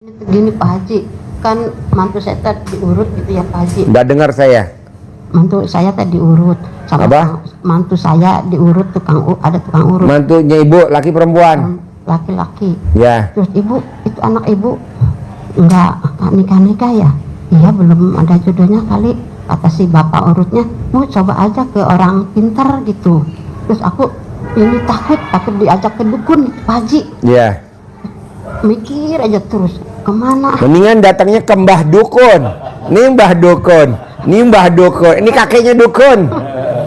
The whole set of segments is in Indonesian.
Gini Pak Haji, kan mantu saya tadi diurut gitu ya Pak Haji. Nggak dengar saya. Mantu saya tadi diurut sama Apa? mantu saya diurut ada tukang urut. Mantunya ibu, laki perempuan? Laki-laki. Ya. Terus ibu, itu anak ibu nggak nikah-nikah ya? Iya, belum ada jodohnya kali, kata si bapak urutnya. Bu, coba aja ke orang pintar gitu. Terus aku ini takut diajak ke dukun Pak Haji. Ya. Mikir aja terus, kemana? Mendingan datangnya ke Mbah Dukun. Nih Mbah Dukun, nih Mbah Dukun, ini kakeknya Dukun.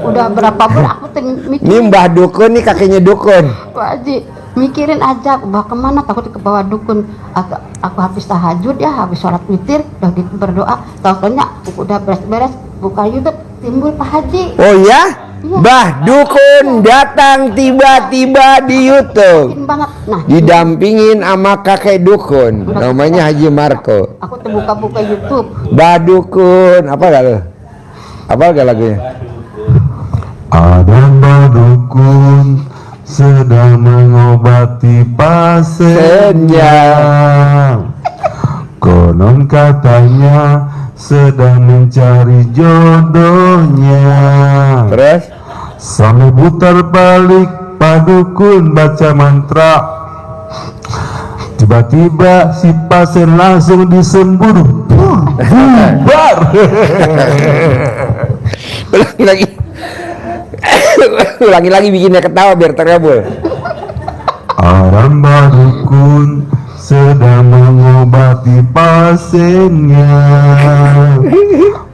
Udah berapa bulan aku mikir. Nih Mbah Dukun, nih kakeknya Dukun. Pak Haji, mikirin aja, bah kemana, takut ke bawah dukun. Aku habis tahajud ya, habis sholat witir, udah gitu berdoa, taunya udah beres-beres, buka YouTube, timbul Pak Haji. Oh ya? Iya. Mbah Dukun datang tiba-tiba di YouTube. Yakin banget. Nah, Didampingin sama kakek Dukun, namanya Haji Marco. aku tuh buka-buka YouTube. Mbah Dukun, apa gak lo? Apa gak lagunya? Ada Mbah Dukun sedang mengobati pasiennya. Konon katanya sedang mencari jodohnya. Terus? Sambil putar balik Pak Dukun baca mantra. Tiba-tiba si pasien langsung disembuh. Bubar. Ulangi lagi. Ulangi lagi bikinnya ketawa biar terkabul. Orang Mbah Dukun sedang mengobati pasiennya.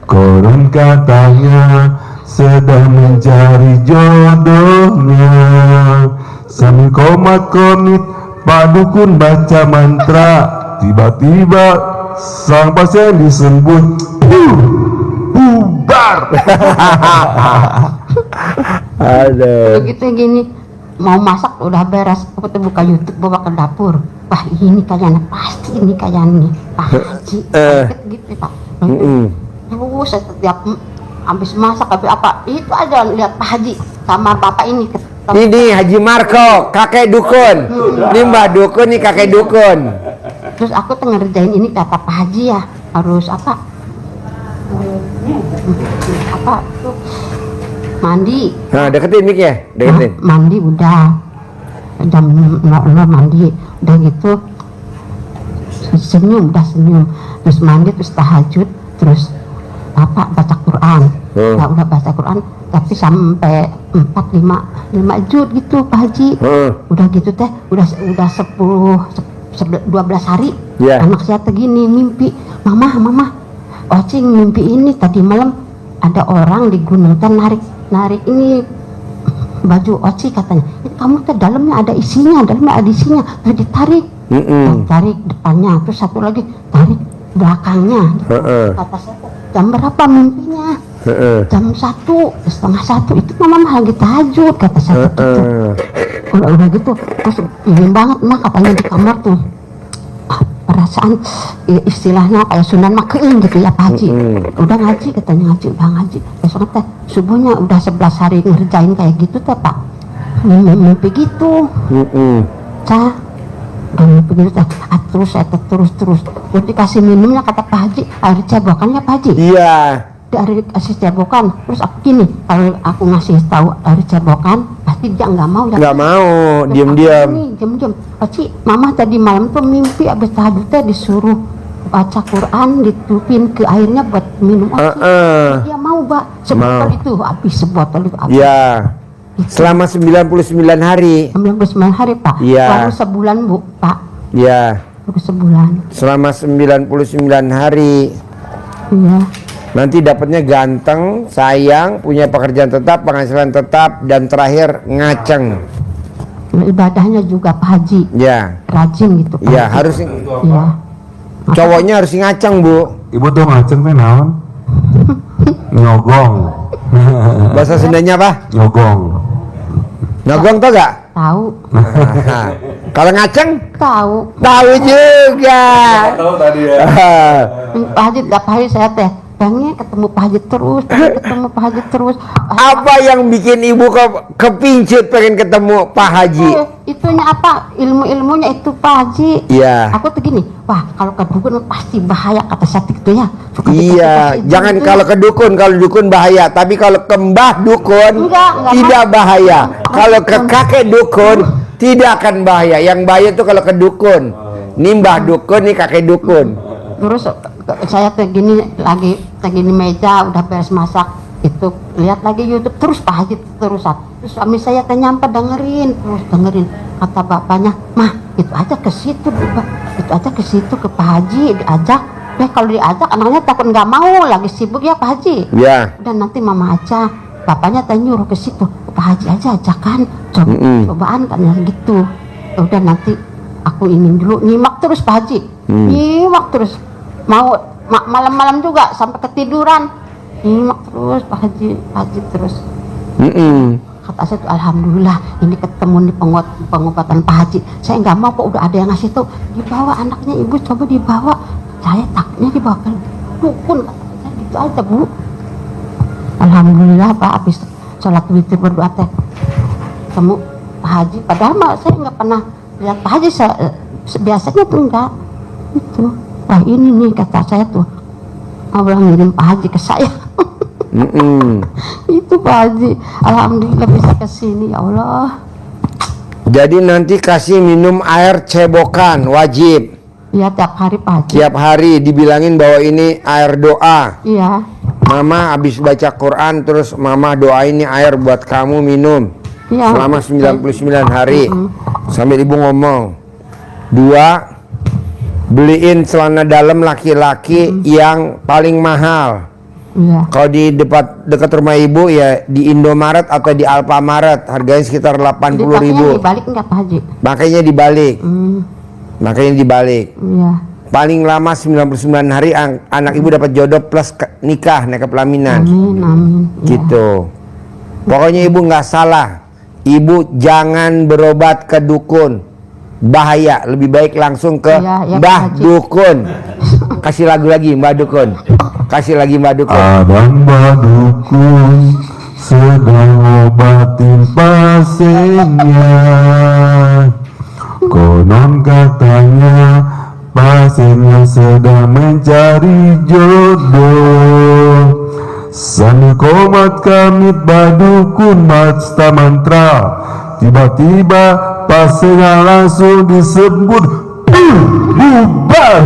Konon katanya sedang mencari jodohnya. Sambil komat-komit Pak Dukun baca mantra. Tiba-tiba sang pasien disembuh. Bubar. Aduh. Begitu gini, mau masak udah beres, aku tuh buka YouTube, bawa ke dapur. Wah, ini kayaknya pasti ini kayaknya nih Pak Haji. Gitu Pak. Terus setiap habis masak habis apa itu aja lihat Pak Haji sama bapak ini. Ini Haji Marco, kakek Dukun. Ini Mbah Dukun, nih kakek Dukun. Terus aku tuh ngerjain ini kata Pak Haji ya, harus apa tuh mandi. Nah, deketin mic ya, deketin. Nah, mandi udah jam 00 mandi udah gitu, senyum terus mandi terus tahajud terus bapak baca Quran. Nah, udah baca Quran tapi sampai 5 juz gitu Pak Haji. Udah gitu teh udah 12 hari. Yeah. Anak saya tuh gini mimpi, mama Ocing mimpi ini tadi malam ada orang di gunung kan narik ini baju Oci katanya. Kamu tuh dalamnya ada isinya, terus ditarik. Tarik depannya, terus satu lagi tarik belakangnya. Gitu. Kata saya, jam berapa mimpinya? Jam 1:30 itu mama lagi tahajud, kata saya gitu. Udah gitu, terus ingin banget mah katanya di kamar tuh. Perasaan istilahnya kayak Sunan Makeing gitu ya Pak Haji. Udah ngaji katanya, Bang Haji. Besok teh subuhnya udah 11 hari ngerjain kayak gitu teh Pak. Mimpi gitu. Udah mimpi gitu teh. Terus dikasih minumnya kata Pak Haji, air cebokan ya Pak Haji. Iya. Dari kasih cebokan, terus aku gini, kalau aku ngasih tahu dari cebokan, pasti dia nggak mau. Nggak mau, diam-diam. Diam-diam. Pasti mama tadi malam tuh mimpi abis tahajud teh disuruh baca Quran, ditupin ke airnya buat minum oci. Dia mau sebotol itu habis. Iya. Selama 99 hari. 99 hari Pak. Iya. Baru sebulan Bu Pak. Iya. Baru sebulan. Selama 99 hari. Iya. Nanti dapatnya ganteng, sayang, punya pekerjaan tetap, penghasilan tetap, dan terakhir ngaceng. Ibadahnya juga Pak Haji. Ya. Rajin gitu Pak. Ya, harus. Iya. Cowoknya harus ngaceng Bu. Ibu tuh ngaceng teh naon? Nyogong. Bahasa Sundanya apa? Nyogong. Nyogong tau gak? Tahu. Kalau ngaceng? Tahu. Tahu juga. Tahu tadi ya. Pak Haji tiap hari saya teh pengen ketemu Pak Haji terus, pengen ketemu Pak Haji terus. Apa yang bikin ibu kepincut pengen ketemu Pak Haji? Itunya apa? Ilmu-ilmunya itu Pak Haji. Iya. Aku tuh gini, wah kalau ke dukun pasti bahaya kata Sati gitu ya. Suka Iya, dikasih jangan gitu kalau ya. ke dukun, kalau dukun bahaya. Tapi kalau ke mbah dukun Enggak tidak bahaya. Kalau ke kakek dukun tidak akan bahaya. Yang bahaya tuh kalau ke dukun. Nih mbah dukun, nih kakek dukun. Terus saya tuh gini lagi gini meja udah beres masak itu lihat lagi YouTube terus Pak Haji terusan. Terus suami saya teh nyampe dengerin kata bapaknya, mah itu aja ke situ itu aja ke situ ke Pak Haji diajak. Kalau diajak anaknya takut nggak mau lagi sibuk ya Pak Haji. Ya. Dan nanti mama aja bapaknya teh nyuruh ke situ Pak Haji aja ajakan cobaan kan gitu. Udah nanti aku ingin dulu nyimak terus Pak Haji nyimak terus mau malam-malam juga sampai ketiduran nyimak terus Pak Haji terus. Kata saya tuh alhamdulillah ini ketemu nih pengobatan Pak Haji. Saya nggak mau kok udah ada yang ngasih tahu dibawa anaknya ibu coba dibawa. Saya takutnya dibawa ke dukun kata saya gitu aja Bu. Alhamdulillah Pak habis sholat witir berdoa teh ketemu Pak Haji. Padahal mah saya nggak pernah lihat Pak Haji biasanya tuh enggak itu. Wah ini nih kata saya tuh Allah ngirim Pak Haji ke saya. Itu Pak Haji alhamdulillah bisa ke sini ya Allah. Jadi nanti kasih minum air cebokan wajib. Iya tiap hari Pak Haji. Tiap hari dibilangin bahwa ini air doa. Iya. Mama habis baca Quran terus mama doain ini air buat kamu minum. Iya. Selama 99 hari. Sambil ibu ngomong. 2, beliin celana dalam laki-laki yang paling mahal. Iya. Kalau di dekat rumah ibu ya di Indomaret atau di Alfamaret harganya sekitar 80.000. Dibalik enggak Pak Haji? Makanya dibalik. Makanya dibalik. Iya. Paling lama 99 hari anak ibu dapat jodoh plus nikah, nakal pelaminan. Amin. Gitu. Pokoknya ibu nggak salah. Ibu jangan berobat ke dukun. Bahaya, lebih baik langsung ke Mbah Dukun. Kasih lagu lagi Mbah Dukun. Kasih lagi Mbah Dukun. Ada Mbah Dukun sedang obatin pasiennya. Konon katanya pasiennya sedang mencari jodoh. Sambil komat kamit Mbah Dukun masta mantra. Tiba-tiba pasiennya langsung disebut bubar.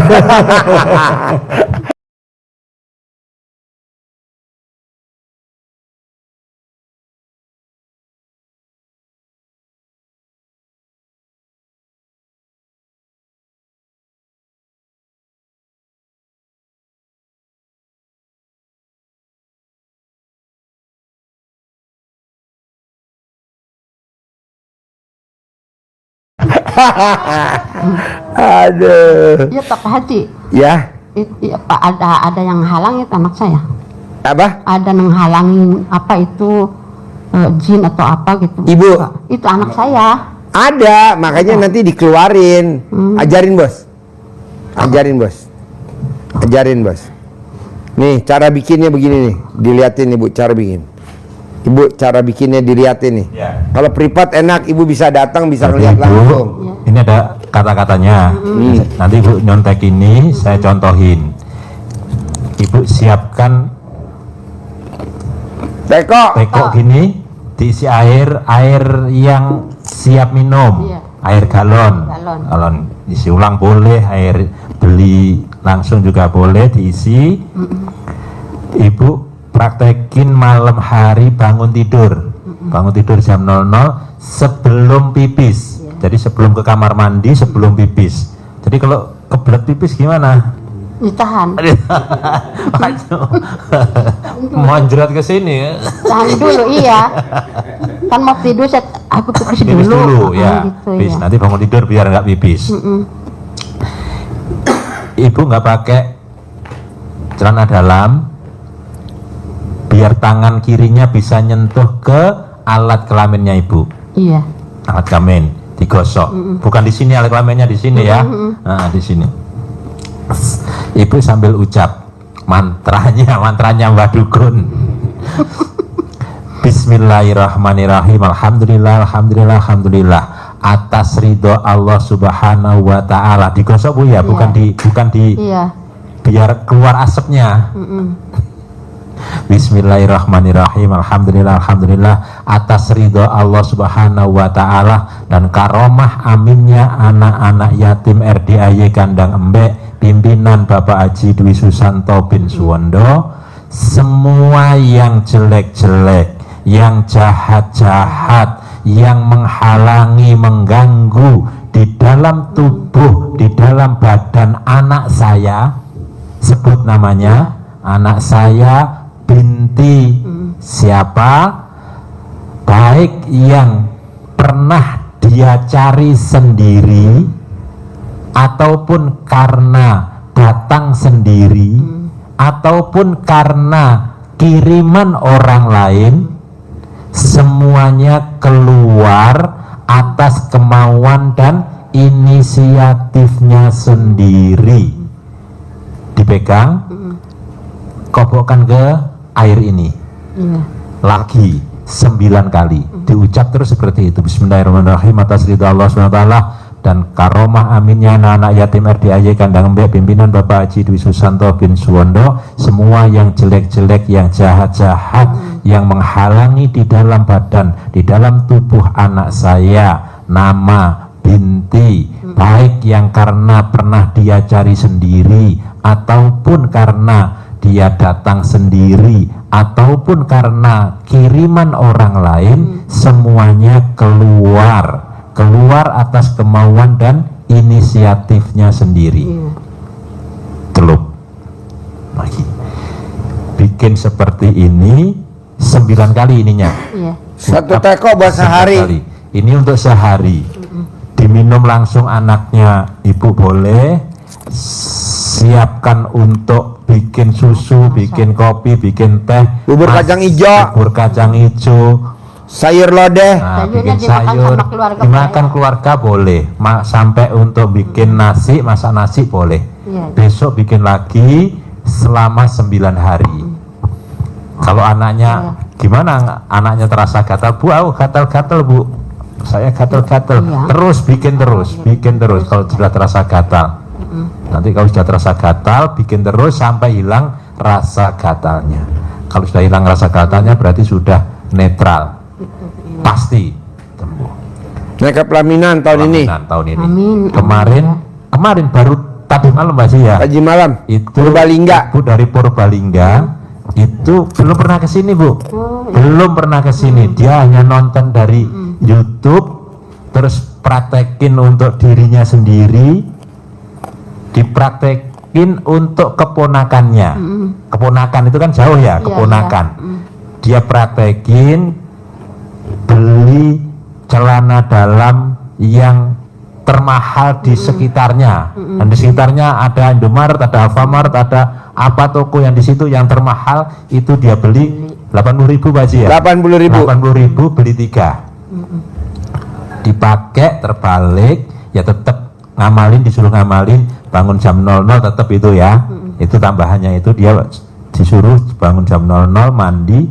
Aduh. Iya Pak Haji. Ya. Iya Pak ada yang halang itu anak saya. Apa? Ada yang halangin apa itu jin atau apa gitu. Ibu. Itu anak saya. Ada, makanya nanti dikeluarin. Ajarin bos. Ajarin bos. Ajarin bos. Nih cara bikinnya begini nih. Dilihatin ibu cara bikin. Ibu cara bikinnya dilihatin nih. Ya. Kalau privat enak, ibu bisa datang bisa Jadi, ngeliat Ibu, langsung. ini ada kata-katanya. Nanti ibu nyontek ini, saya contohin. Ibu siapkan Teko. gini, diisi air yang siap minum. Iya. Air galon. Galon. Isi ulang boleh, air beli langsung juga boleh diisi. Ibu praktekin malam hari bangun tidur jam 00 sebelum pipis. Jadi sebelum ke kamar mandi, sebelum pipis. Jadi kalau kebelet pipis gimana? Ditahan. Monjrat ke sini ya. Tahan dulu iya. Kan mau tidur aku pipis Pipis dulu. dulu ya. Gitu, Pipis. ya. Nanti bangun tidur biar nggak pipis. Ibu nggak pakai celana dalam, biar tangan kirinya bisa nyentuh ke alat kelaminnya ibu. Iya. Alat kelamin digosok. Bukan di sini alat kelaminnya di sini ya. Nah, di sini. Ibu sambil ucap mantranya Mbah Dukun. Bismillahirrahmanirrahim. Alhamdulillah atas ridho Allah Subhanahu wa taala. Digosok Bu ya, bukan di biar keluar asapnya. Bismillahirrahmanirrahim. Alhamdulillah atas ridho Allah Subhanahu wa taala dan karomah aminnya anak-anak yatim RDAY Kandang Embek pimpinan Bapak Haji Dwi Susanto bin Suwondo. Semua yang jelek-jelek, yang jahat-jahat, yang menghalangi, mengganggu di dalam tubuh, di dalam badan anak saya, sebut namanya, anak saya binti siapa, baik yang pernah dia cari sendiri ataupun karena datang sendiri ataupun karena kiriman orang lain, semuanya keluar atas kemauan dan inisiatifnya sendiri. Dipegang, kobokkan ke air ini lagi 9 kali, diucap terus seperti itu. Bismillahirrahmanirrahim atas ridha Allah SWT dan karomah aminnya anak-anak yatim RDAY Kandang Embek pimpinan Bapak Haji Dwi Susanto bin Suwondo. Semua yang jelek-jelek, yang jahat-jahat, yang menghalangi di dalam badan, di dalam tubuh anak saya, nama, binti, baik yang karena pernah dia cari sendiri ataupun karena dia datang sendiri ataupun karena kiriman orang lain, semuanya keluar atas kemauan dan inisiatifnya sendiri. Celup lagi, bikin seperti ini 9 kali ininya. Satu teko buat sehari. Ini untuk sehari. Diminum langsung anaknya, ibu boleh siapkan untuk bikin susu, bikin kopi, bikin teh, bubur kacang hijau, sayur lodeh, bikin sayur, dimakan keluarga boleh, sampai untuk bikin nasi, masak nasi boleh. Besok bikin lagi selama 9 hari. Kalau anaknya gimana? Anaknya terasa gatal, Bu, gatal-gatal Bu, saya gatal-gatal. Terus bikin terus. Kalau sudah terasa gatal, nanti kalau sudah terasa gatal, bikin terus sampai hilang rasa gatalnya. Kalau sudah hilang rasa gatalnya berarti sudah netral. Pasti sembuh. Naik ke pelaminan tahun ini. Amin. Kemarin baru tadi malam Mbak ya. Tadi malam. Itu Purbalingga. Bu dari Purbalingga itu belum pernah ke sini Bu. Belum pernah ke sini. Dia hanya nonton dari YouTube, terus praktekin untuk dirinya sendiri, dipraktekin untuk keponakannya. Keponakan itu kan jauh ya, keponakan. Dia praktekin beli celana dalam yang termahal di sekitarnya, dan di sekitarnya ada Indomaret, ada Alfamart, ada apa toko yang di situ yang termahal itu dia beli 80.000 Pak Haji ya. 80.000 beli 3. Dipakai terbalik ya, tetap ngamalin, disuruh ngamalin, bangun jam 00 tetap itu ya. Itu tambahannya itu dia disuruh bangun jam 00, mandi,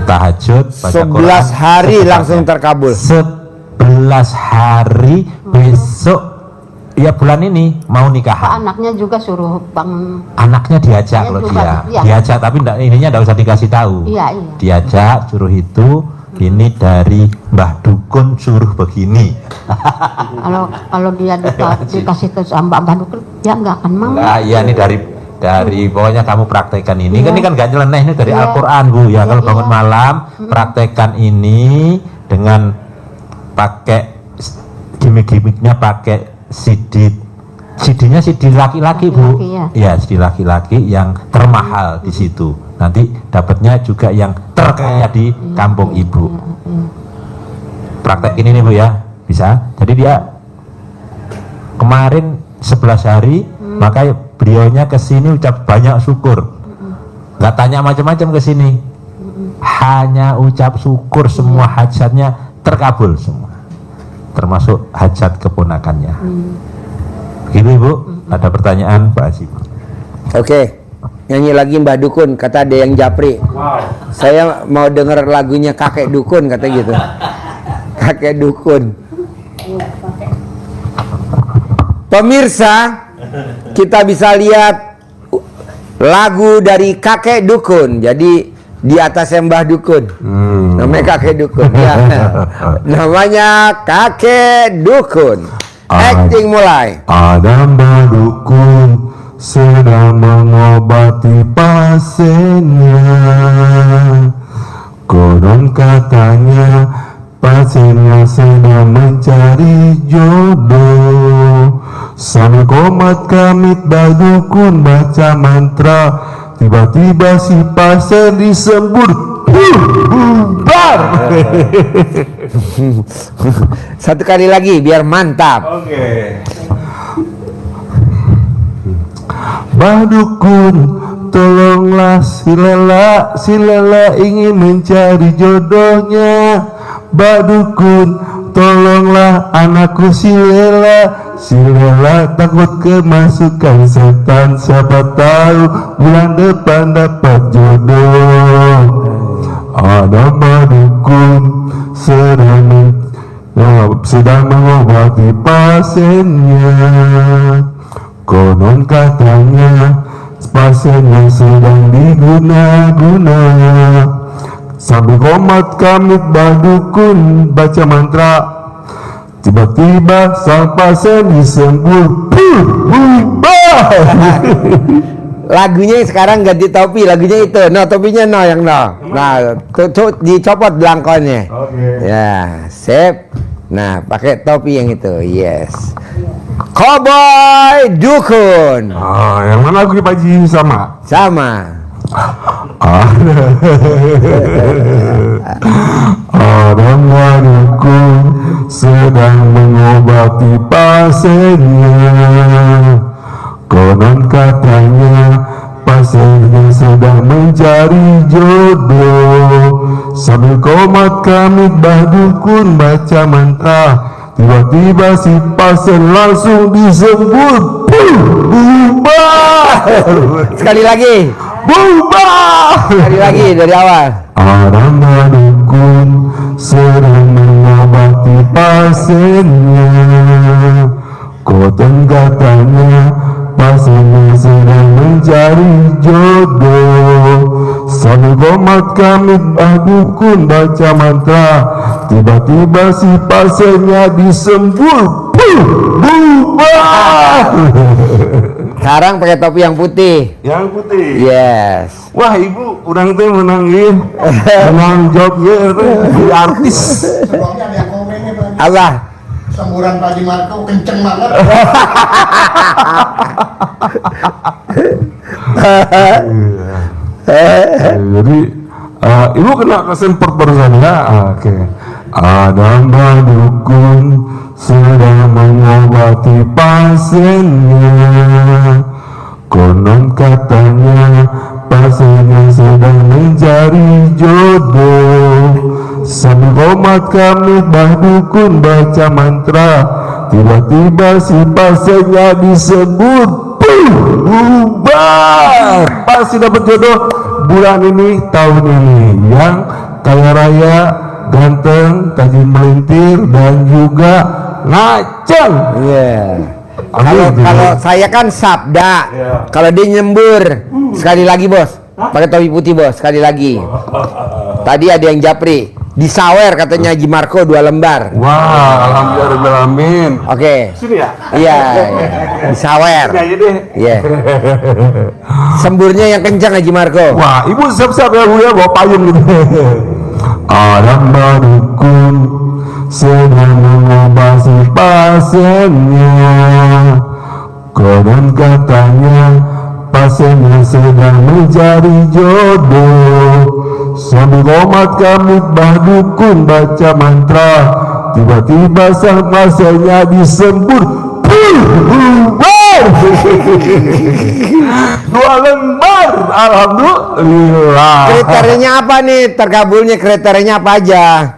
tahajud, baca 11 Quran, hari langsung terkabul. 11 hari besok ya, bulan ini mau nikahan. Anaknya juga suruh bangun. Anaknya diajak loh dia. Diajak tapi ininya enggak usah dikasih tahu. Diajak, suruh itu, ini dari Mbah Dukun suruh begini. Kalau dia dikasih ke Mbah Dukun, ya nggak akan mau. Nah, iya ini dari pokoknya kamu praktekkan ini. Kan ini kan gak nyeleneh, ini dari Al-Quran Bu ya. Kalau bangun malam praktekkan ini dengan pakai gimmick-gimmicknya, pakai CD-nya CD laki-laki Bu. Ya, CD laki-laki yang termahal di situ. Nanti dapatnya juga yang terkaya di kampung Ibu. Praktekin ini Bu ya, bisa. Jadi dia kemarin 11 hari, maka beliaunya ke sini ucap banyak syukur. Nggak tanya macam-macam ke sini. Hanya ucap syukur, semua hajatnya terkabul semua. Termasuk hajat keponakannya. Begitu Ibu, ada pertanyaan Pak Haji? Oke, nyanyi lagi Mbah Dukun, kata ada yang japri. Saya mau denger lagunya Kakek Dukun, kata gitu. Kakek Dukun. Pemirsa, kita bisa lihat lagu dari Kakek Dukun. Jadi di atasnya Mbah Dukun. Namanya Kakek Dukun. Ya. Namanya Kakek Dukun. Acting mulai. Ada Mbah Dukun sedang mengobati pasiennya. Konon katanya pasiennya sedang mencari jodoh. Sambil komat kamit Mbah Dukun baca mantra, tiba-tiba si pasien disembur. Bubar. Satu kali lagi biar mantap. Mbah Dukun, tolonglah si Lela ingin mencari jodohnya. Mbah Dukun, tolonglah anakku si Lela takut kemasukan setan. Siapa tahu bulan depan dapat jodoh. Ada Mbah Dukun sedang mengobati pasiennya. Konon katanya pasiennya sedang diguna-guna. Sambil komat kamit Mbah Dukun baca mantra, tiba-tiba sang pasien disembur. Lagunya sekarang ganti topi, lagunya itu. No, topinya no yang no. Nah, dicopot belangkonnya. Ya, sip. Nah, pakai topi yang itu. Yes. Cowboy Dukun. Yang mana lagu Pak Haji sama? Sama. Ada Mbah Dukun sedang mengobati pasiennya. Konon katanya pasiennya sedang mencari jodoh. Sambil komat kamit Mbah Dukun baca mantra, tiba-tiba si pasien langsung disembur. Bubar. Sekali lagi. Bubar. Sekali lagi dari awal. Ada Mbah Dukun sedang mengobati pasiennya. Konon katanya pasiennya sedang mencari jodoh. Sambil komat kamit Mbah Dukun baca mantra, tiba-tiba si pasiennya disembur. Bubar. Sekarang pakai topi yang putih. Yang putih. Yes. Wah, ibu kurang teh menangin. Menang job ya, jadi artis. Sebelumnya ada yang komennya Pak. Allah. Semburan Pak Haji Marco kenceng banget. Jadi ibu kena kesempet barusan ya. Oke. Ada Mbah Dukun sedang mengobati pasiennya. Konon katanya pasiennya sedang mencari jodoh. Sambil komat kamit Mbah Dukun baca mantra, tiba-tiba si pasiennya disebut. Bubar. Pasti dapat jodoh bulan ini, tahun ini. Yang kaya raya, ganteng, tajam melintir, dan juga ngaceng. Iya. Kalau saya kan sabda. Kalau dia nyembur. Sekali lagi, Bos. Pakai topi putih, Bos. Sekali lagi. Tadi ada yang japri. Disawer katanya Haji Marco 2 lembar. Wah, alhamdulillah. Oke. Sini ya? Iya. Disawer. Sini aja deh. Iya. Semburnya yang kencang Haji Marco. Wah, ibu siap-siap ya bu ya, bawa payung gitu. Ada Mbah Dukun sedang mengobati pasiennya. Konon katanya pasiennya sedang mencari jodoh. Sambil komat kamit Mbah Dukun baca mantra, tiba-tiba sang pasiennya disembur. Bubar. 2 lembar, alhamdulillah. Kriterianya apa nih? Terkabulnya kriterianya apa aja?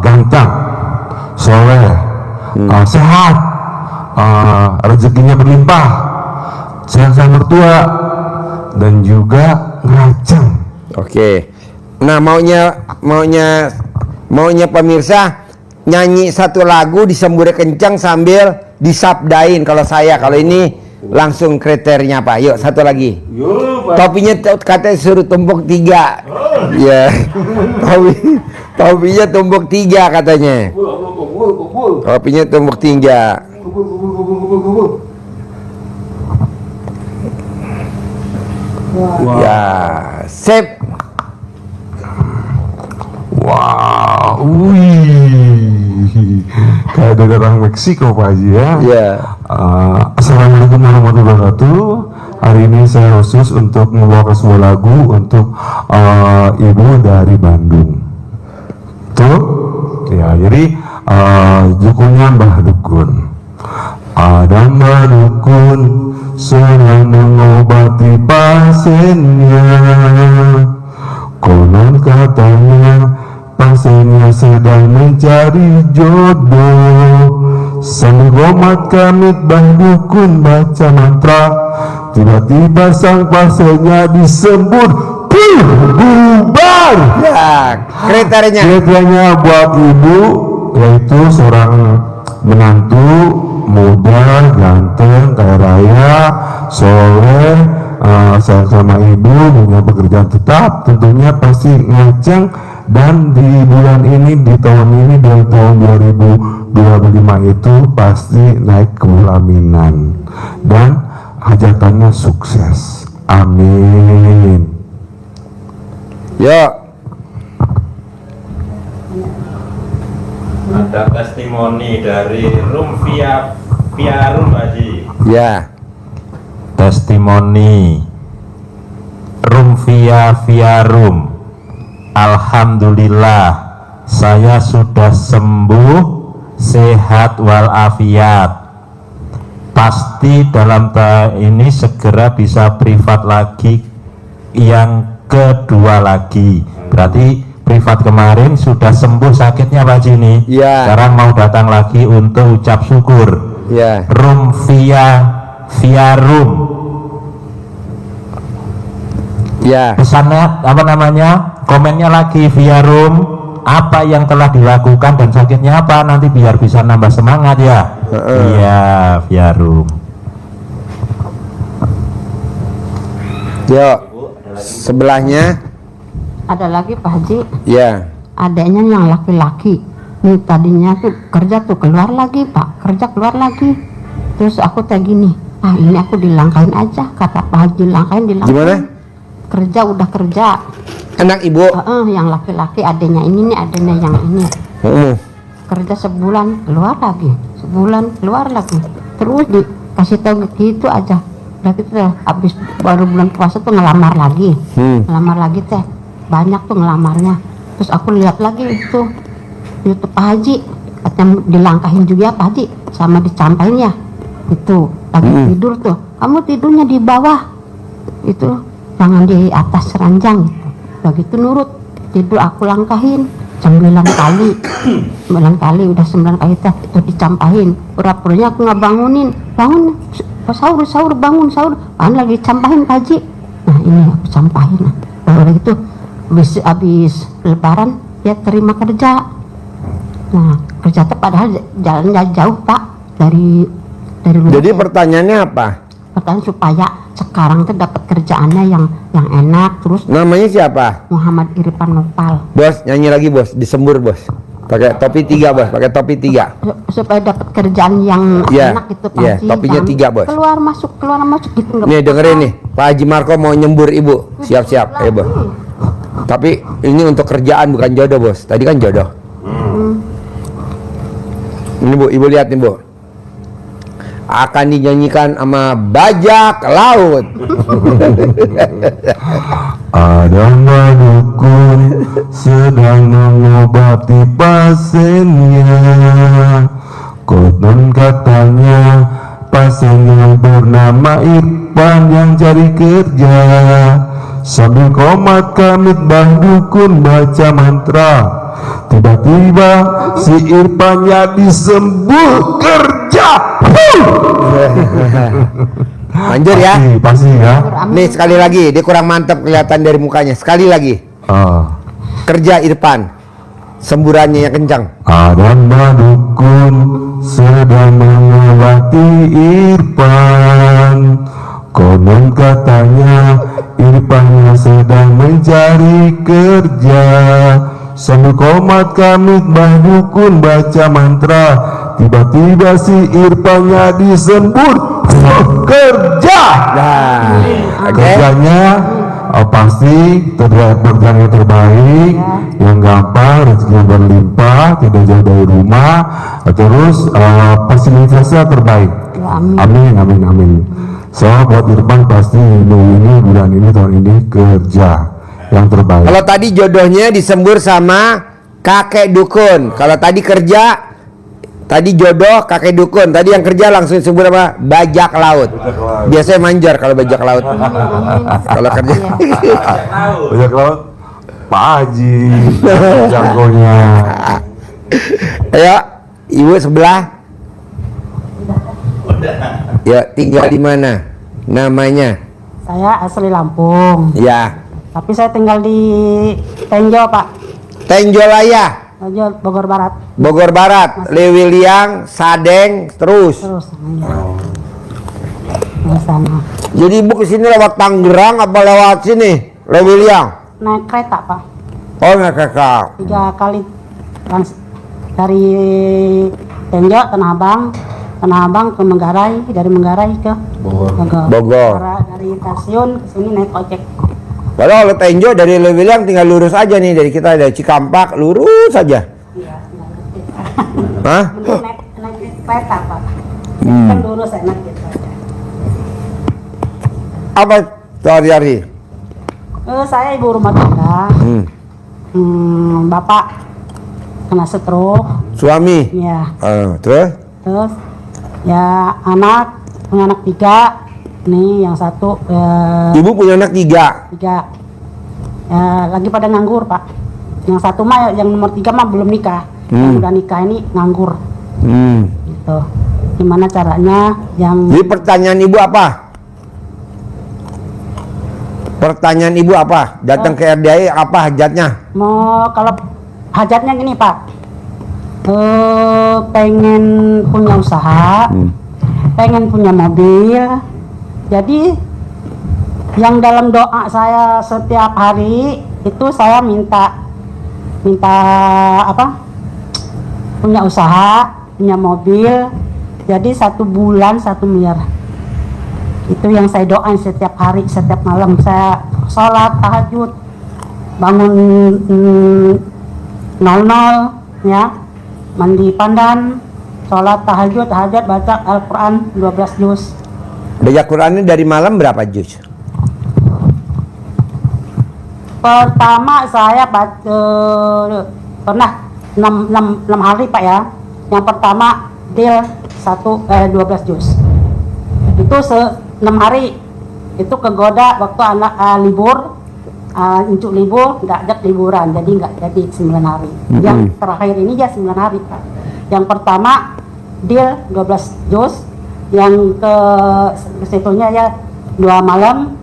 Ganteng, soleh, sehat, rezekinya berlimpah, sayang mertua, dan juga ngaceng. Oke. Nah, maunya pemirsa nyanyi satu lagu disembur kencang sambil disabdain. Kalau ini langsung kriterianya apa? Yuk, satu lagi. Topinya katanya suruh tumpuk 3. Ya. Topinya tumpuk 3 katanya. Topinya tumpuk 3. Ya, sip. Wow, wih, kayak dari orang Meksiko Pak Haji ya. Ya. Assalamualaikum warahmatullahi wabarakatuh. Hari ini saya khusus untuk membawakan sebuah lagu untuk ibu dari Bandung. Tuh, ya jadi dukunnya Mbah Dukun. Ada Mbah Dukun sedang mengobati pasiennya. Konon katanya pasiennya sedang mencari jodoh. Sambil romat kamit Mbah Dukun baca mantra, tiba-tiba sang pasiennya disembur bubar. Ya, kriterianya buat ibu yaitu seorang menantu muda, ganteng, kaya raya, soleh, sayang sama ibu, punya pekerjaan tetap, tentunya pasti ngaceng. Dan di bulan ini, di tahun ini, di tahun 2025 itu pasti naik ke pelaminan dan hajatannya sukses. Amin. Yuk. Ada testimoni dari Via Rum Haji. Ya. Testimoni Via Rum. Alhamdulillah, saya sudah sembuh, sehat walafiat. Pasti dalam tahun ini segera bisa privat lagi, yang kedua lagi. Berarti privat kemarin sudah sembuh sakitnya Pak Jini. Ya. Sekarang mau datang lagi untuk ucap syukur. Ya. Via Rum. Ya. Pesannya apa namanya? Komennya lagi Via Rum. Apa yang telah dilakukan dan sakitnya apa, nanti biar bisa nambah semangat ya. Iya, Via Rum. Yuk. Sebelahnya Ada lagi Pak Haji, ya. adanya yang laki-laki. Nih tadinya tuh kerja tuh keluar lagi Pak, kerja keluar lagi. Terus aku kayak gini, ini aku dilangkain aja, kata Pak Haji, dilangkain. Gimana? Kerja udah kerja. Anak ibu. Yang laki-laki adanya ini nih, adanya yang ini. Kerja sebulan keluar lagi, sebulan keluar lagi. Terus dikasih tahu gitu aja. Udah gitu habis baru bulan puasa tuh ngelamar lagi. Ngelamar lagi teh. Banyak tuh ngelamarnya. Terus aku lihat lagi itu YouTube Pak Haji, katanya dilangkahin juga Pak Haji, sama dicampain ya. Itu lagi tidur tuh, kamu tidurnya di bawah itu, jangan di atas ranjang gitu. Begitu nurut, tidur aku langkahin 9 kali. 9 kali, udah 9 kali teh itu dicampahin. Pura-puranya aku nggak bangunin, bangun sahur bangun sahur, lagi campahin Pak Haji. Nah ini aku campahin. Kalau gitu habis lebaran dia terima kerja. Nah kerja tuh padahal jalannya jauh Pak dari rumah. Jadi pertanyaannya apa? Pertanyaan supaya sekarang tuh dapat kerjaannya yang enak. Terus Namanya siapa? Muhammad Irfan Nopal. Bos, nyanyi lagi bos, disembur bos. Pakai topi 3 bos, pakai topi 3. Supaya dapat kerjaan yang enak gitu Pak Haji. Topinya 3 bos. Keluar masuk gitu. Nih dengerin nih, Pak Haji Marco mau nyembur ibu. Siap-siap, ayo bos. Tapi ini untuk kerjaan bukan jodoh bos. Tadi kan jodoh. Ini bu, ibu lihat nih bu. Akan dinyanyikan sama bajak laut. Ada Mbah Dukun sedang mengobati pasiennya. Konon katanya pasiennya bernama Irfan yang cari kerja. Sambil komat kamit Mbah Dukun baca mantra, tiba-tiba si Irfannya disembur kerja. Manjur ya. Pasti ya. Nih sekali lagi, dia kurang mantap kelihatan dari mukanya. Sekali lagi. Oh. Kerja Irfan. Semburannya yang kencang. Ada mbak dukun sedang mengobati Irfan. Konon katanya Irfan sedang mencari kerja. Sambil komat kami mbah dukun baca mantra, tiba-tiba si Irfannya disembur kerja. Nah, oke. Kerjanya pasti pekerjaan yang terbaik, yang gampang, rezeki berlimpah, tidak jauh dari rumah, terus fasilitasnya terbaik. Amin, amin, amin. So buat Irfan pasti ini bulan ini tahun ini kerja yang terbaik. Kalau tadi jodohnya disembur sama kakek dukun. Kalau tadi kerja, tadi jodoh kakek dukun. Tadi yang kerja langsung disembur sama bajak laut. Biasanya manjar kalau bajak laut. Kalau kerja. Bajak laut, Pak Haji, jagonya. Ayo, ibu sebelah. Ya, tinggal di mana? Namanya? Saya asli Lampung, Ya. tapi saya tinggal di Tenjo, Pak. Tenjolaya, Tenjo, Bogor Barat. Bogor Barat, Lewiliang, Sadeng, terus. Terus, di sana. Jadi ibu kesini lewat Tangerang apa lewat sini? Lewiliang? Naik kereta, Pak. Oh, nggak kakak. 3 kali dari Tenjo, Tanah Abang ke Manggarai, dari Manggarai ke Bogor. Dari stasiun ke sini naik ojek. Kalau Tenjo dari Lewiliang tinggal lurus aja nih, dari kita dari Cikampak lurus saja. Iya, Hah? naik kereta, Pak. Kan lurus enak gitu aja. Apa sehari-hari? Saya ibu rumah tangga. Bapak kena stroke. Suami? Ya. Terus? Terus ya punya anak 3. Nih yang satu Ibu punya anak 3? 3. Ya, lagi pada nganggur, Pak. Yang satu mah, yang nomor 3 mah belum nikah. Yang udah nikah ini nganggur. Gitu. Gimana caranya yang Jadi pertanyaan ibu apa? Pertanyaan ibu apa? Datang ke RDI apa hajatnya? mau kalau hajatnya gini, Pak. Pengen punya usaha, pengen punya mobil. Jadi yang dalam doa saya setiap hari itu saya minta apa? Punya usaha, punya mobil. Jadi 1 bulan 1 miliar. Itu yang saya doain setiap hari, setiap malam. Saya sholat tahajud, bangun 00 ya, mandi pandan, sholat tahajud, baca Al-Quran 12 juz. Baca Qurannya dari malam berapa juz? Pertama saya baca pernah 6 hari, Pak ya. Yang pertama deal 12 juz. Itu 6 hari. Itu kegoda waktu anak libur, incuk libur, nggak ajak liburan, jadi nggak jadi 9 hari. Yang terakhir ini ya 9 hari, Pak. Yang pertama deal 12 juz. Yang ke situnya ya 2 malam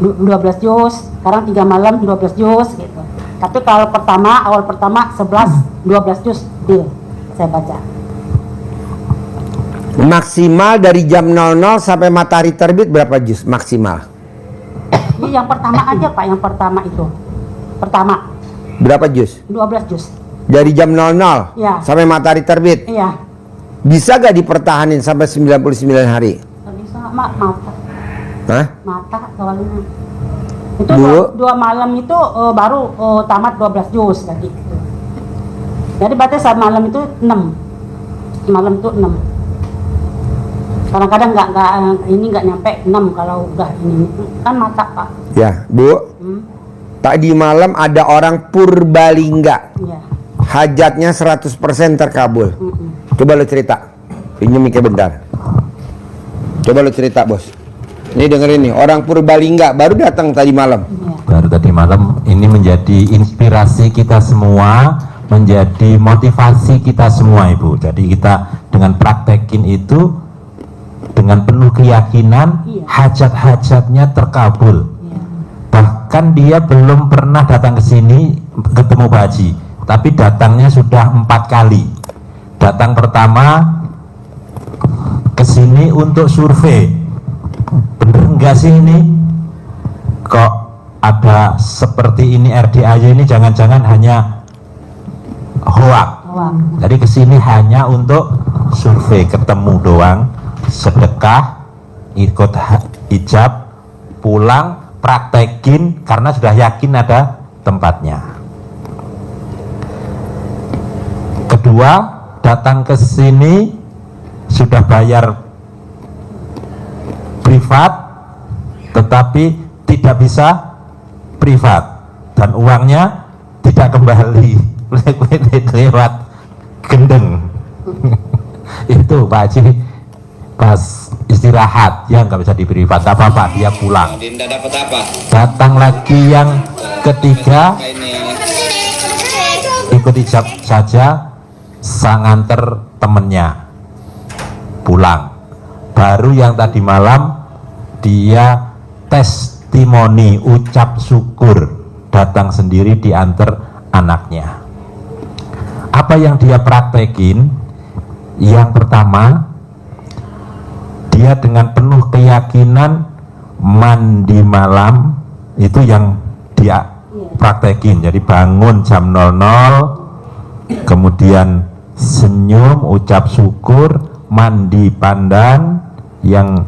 12 juz, sekarang 3 malam 12 juz gitu. Tapi kalau awal pertama 12 juz deal saya baca. Maksimal dari jam 00 sampai matahari terbit berapa juz maksimal? Ini yang pertama aja, Pak, yang pertama itu. Pertama Berapa juz? 12 juz. Dari jam 00 Ya. sampai matahari terbit? Iya. Bisa gak dipertahanin sampai 99 hari? Bisa, mata. Hah? Mata soalnya. Itu Bu? 2 malam itu baru tamat 12 juz tadi. Jadi berarti saat malam itu 6. Malam itu 6. Kadang-kadang nggak nyampe 6 kalau udah ini kan mata, Pak. Ya, Bu. Tadi malam ada orang Purbalingga. Iya. Hajatnya 100% terkabul. Coba lo cerita. Pinjam mic bentar. Coba lo cerita, Bos. Ini dengerin nih, orang Purbalingga baru datang tadi malam. Baru tadi malam. Ini menjadi inspirasi kita semua, menjadi motivasi kita semua, Ibu. Jadi kita dengan praktekin itu dengan penuh keyakinan hajat-hajatnya terkabul. Bahkan dia belum pernah datang ke sini ketemu Pak Haji, tapi datangnya sudah 4 kali. Datang pertama ke sini untuk survei, bener enggak sih ini kok ada seperti ini, RDAY ini jangan-jangan hanya hoak. Jadi kesini hanya untuk survei, ketemu doang, sedekah, ikut hijab, pulang, praktekin karena sudah yakin ada tempatnya. Kedua, datang ke sini sudah bayar privat, tetapi tidak bisa privat dan uangnya tidak kembali lewat gendeng. Itu Pak Haji pas istirahat ya nggak bisa di privat, nggak apa-apa, dia pulang. Datang lagi yang ketiga, ikut hijab saja, sang nganter temennya pulang. Baru yang tadi malam dia testimoni, ucap syukur, datang sendiri diantar anaknya. Apa yang dia praktekin? Yang pertama, dia dengan penuh keyakinan mandi malam, itu yang dia praktekin. Jadi bangun jam 00, kemudian senyum, ucap syukur, mandi pandan yang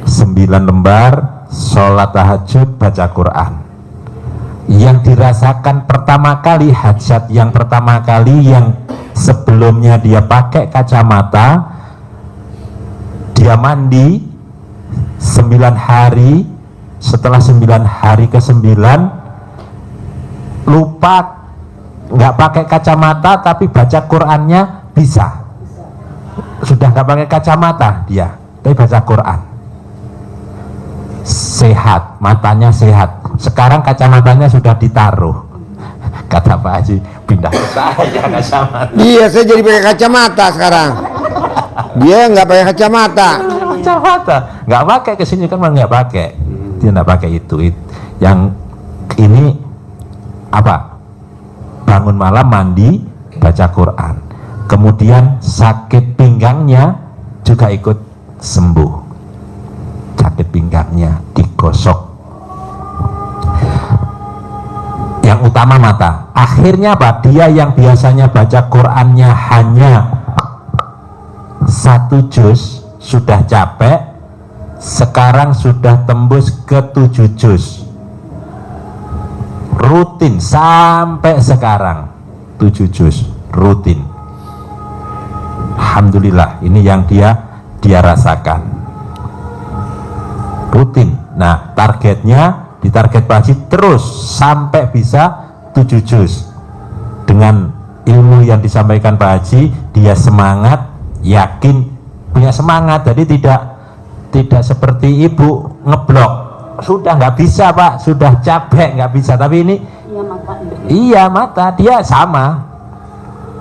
9 lembar, sholat tahajud, baca Quran. Yang dirasakan pertama kali, hajat yang pertama kali, yang sebelumnya dia pakai kacamata, dia mandi 9 hari, setelah 9 hari ke-9 lupa, nggak pakai kacamata tapi baca Qurannya bisa. Sudah nggak pakai kacamata dia, tapi baca Quran. Sehat, matanya sehat. Sekarang kacamatanya sudah ditaruh. Kata Pak Haji, pindah ke saya kacamata. Iya, saya jadi pakai kacamata sekarang. Dia nggak pakai kacamata. Kacamata, nggak pakai kesini kan nggak pakai. Dia nggak pakai itu. Yang ini apa? Bangun malam, mandi, baca Quran. Kemudian sakit pinggangnya juga ikut sembuh. Sakit pinggangnya digosok. Yang utama mata. Akhirnya apa? Dia yang biasanya baca Qurannya hanya 1 juz, sudah capek, sekarang sudah tembus ke 7 juz. Rutin sampai sekarang 7 juz rutin. Alhamdulillah, ini yang dia rasakan rutin. Nah, targetnya di target Pak Haji terus sampai bisa 7 juz. Dengan ilmu yang disampaikan Pak Haji, dia semangat, yakin, punya semangat. Jadi tidak seperti ibu ngeblok, sudah nggak bisa Pak, sudah capek nggak bisa. Tapi ini iya mata dia sama,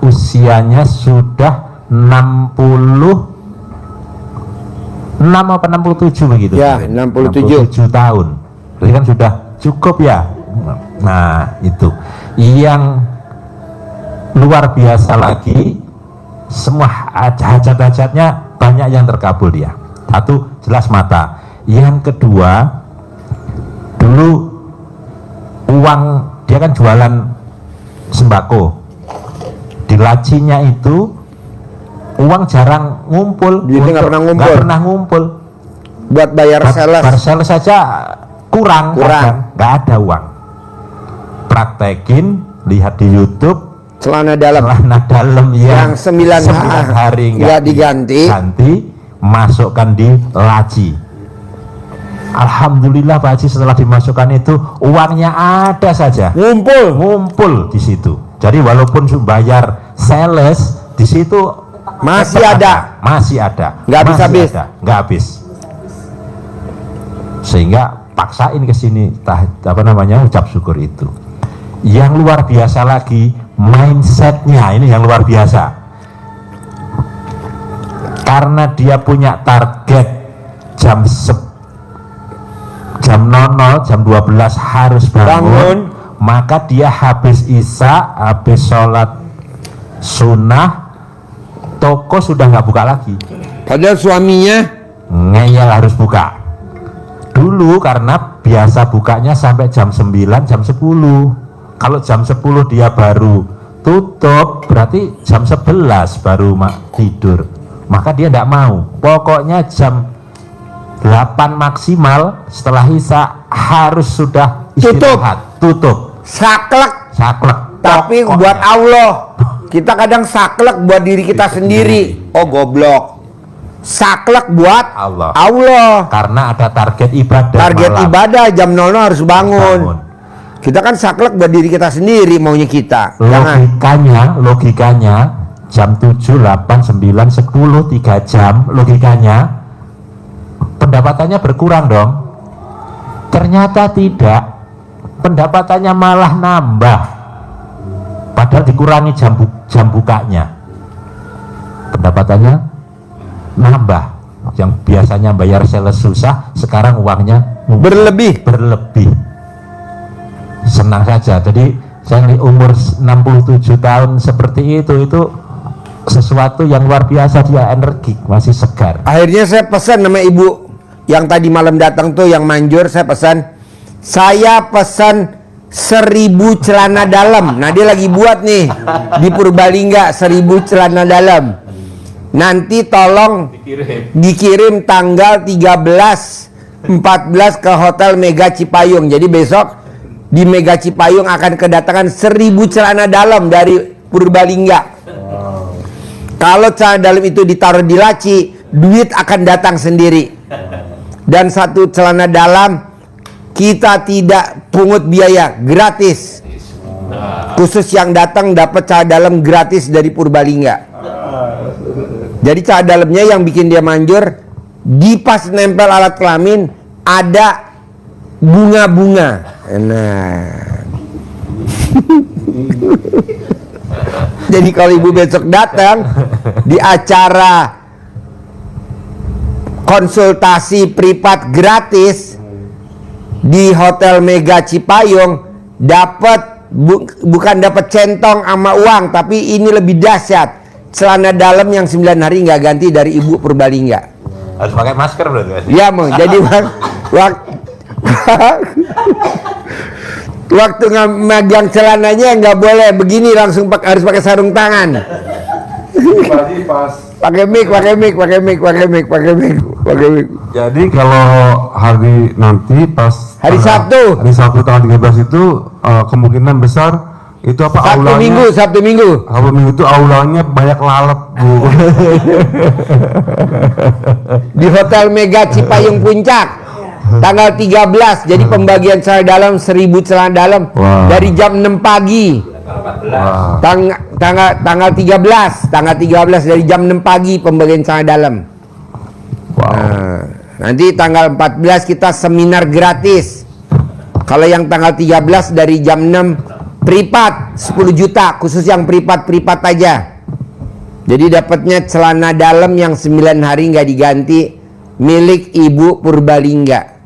usianya sudah 66 apa 67 begitu ya, 67 tahun. Berarti kan sudah cukup ya. Nah, itu yang luar biasa lagi, semua hajat-hajatnya banyak yang terkabul dia. Satu, jelas mata. Yang kedua, dulu uang, dia kan jualan sembako, di lacinya itu uang jarang ngumpul. Dia nggak pernah ngumpul. Buat bayar sales. Bayar sales saja kurang. Nggak ada uang. Praktekin, lihat di YouTube, celana dalam yang 9 hari nggak diganti, masukkan di laci. Alhamdulillah Pak Haji, setelah dimasukkan itu uangnya ada saja, ngumpul di situ. Jadi walaupun bayar sales di situ masih ada, nggak habis. Sehingga paksain ke sini, ucap syukur itu. Yang luar biasa lagi mindsetnya, ini yang luar biasa. karena dia punya target jam 00, jam 12 harus bangun, maka dia habis isya, habis sholat sunnah, toko sudah nggak buka lagi. Padahal suaminya ngeyel harus buka dulu karena biasa bukanya sampai jam 9, jam 10. Kalau jam 10 dia baru tutup, berarti jam 11 baru tidur. Maka dia tidak mau, pokoknya jam 8 maksimal setelah isya harus sudah istirahat, tutup. saklek, tapi Pokoknya. buat Allah. Kita kadang saklek buat diri kita sendiri. Oh goblok. Saklek buat Allah. Karena ada target ibadah. Target malam. ibadah jam 00 harus bangun. Kita kan saklek buat diri kita sendiri, maunya kita. Jangan. Logikanya jam 7, 8, 9, 10, 3 jam, logikanya pendapatannya berkurang dong. Ternyata tidak, pendapatannya malah nambah, padahal dikurangi jam bukanya, pendapatannya nambah. Yang biasanya bayar sales susah, sekarang uangnya Berlebih. Senang saja. Jadi saya lihat umur 67 tahun seperti itu sesuatu yang luar biasa, dia energik, masih segar. Akhirnya saya pesan sama ibu yang tadi malam datang tuh, yang manjur, saya pesan 1000 celana dalam. Nah dia lagi buat nih di Purbalingga 1000 celana dalam. Nanti tolong dikirim tanggal 13, 14 ke Hotel Mega Cipayung. Jadi besok di Mega Cipayung akan kedatangan 1000 celana dalam dari Purbalingga. Kalau celana dalam itu ditaruh di laci, duit akan datang sendiri. Dan satu celana dalam kita tidak pungut biaya, gratis. Khusus yang datang dapat celana dalam gratis dari Purbalingga. Jadi celana dalamnya yang bikin dia manjur, di pas nempel alat kelamin ada bunga-bunga. Nah. Jadi kalau ibu besok datang di acara konsultasi privat gratis di Hotel Mega Cipayung, dapat bukan dapat centong sama uang, tapi ini lebih dahsyat, celana dalam yang 9 hari nggak ganti dari ibu Purbalingga. Harus pakai masker berarti. Ya mau jadi waktu megang celananya nggak boleh begini, langsung harus pakai sarung tangan. Pakai mic. Jadi kalau hari nanti pas Hari Sabtu tanggal 13 itu kemungkinan besar itu apa aulanya? Sabtu Minggu itu aulanya banyak lalat, Bu. di Hotel Mega Cipayung Puncak. Tanggal 13, jadi pembagian celana dalam 1000 celana dalam. Wow. Dari jam 6 pagi. Wow. Tanggal 13 dari jam 6 pagi pembagian celana dalam. Wow. Nah, nanti tanggal 14 kita seminar gratis. Kalau yang tanggal 13 dari jam 6 privat 10 juta, khusus yang privat aja. Jadi dapatnya celana dalam yang 9 hari nggak diganti, milik ibu Purbalingga.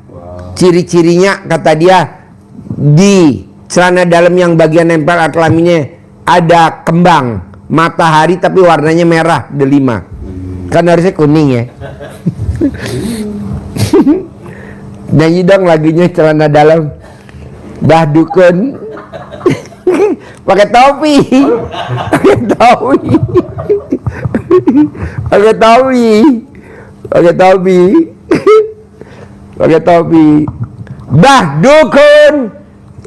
Ciri-cirinya kata dia, di celana dalam yang bagian nempel alat kelaminnya ada kembang matahari tapi warnanya merah, delima. Kan harusnya kuning ya. Nyanyi dong lagunya celana dalam. Dah dukun. Pakai topi. Pakai topi. Bah dukun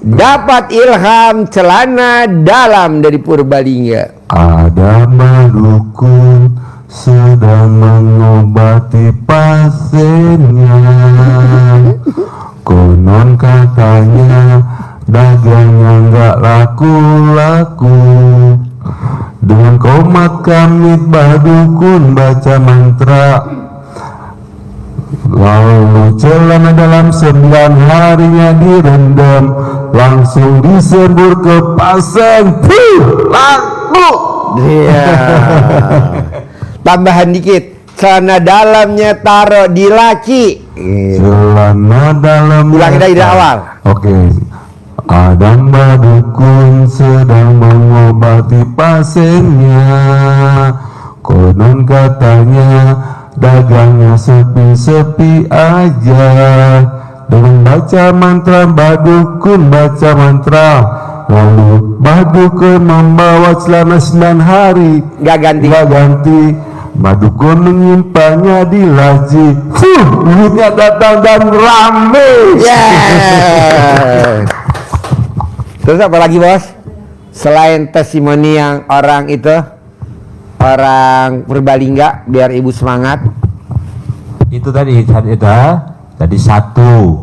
dapat ilham celana dalam dari Purbalingga. Ada dukun sedang mengobati pasiennya. Konon katanya dagangnya nggak laku-laku. Dengan komat kamit dukun baca mantra, lalu celana dalam 9 harinya direndam, langsung disembur ke pasang, laku. Iya. Tambahan dikit, celana dalamnya taruh di laci. Celana dalam. Ulangi dari awal. Oke. Ada mbak dukun sedang mengobati pasiennya. Konon katanya dagangnya sepi-sepi aja. Dengan baca mantra mbak dukun baca mantra, lalu mbak dukun membawa celana 9 hari. Gak ganti. Gak ganti. Mbak dukun menyimpannya di laci. Duitnya datang dan rame. Yeah. Terus apa lagi bos? Selain testimoni yang orang itu, orang Purbalingga, biar ibu semangat. Itu tadi satu,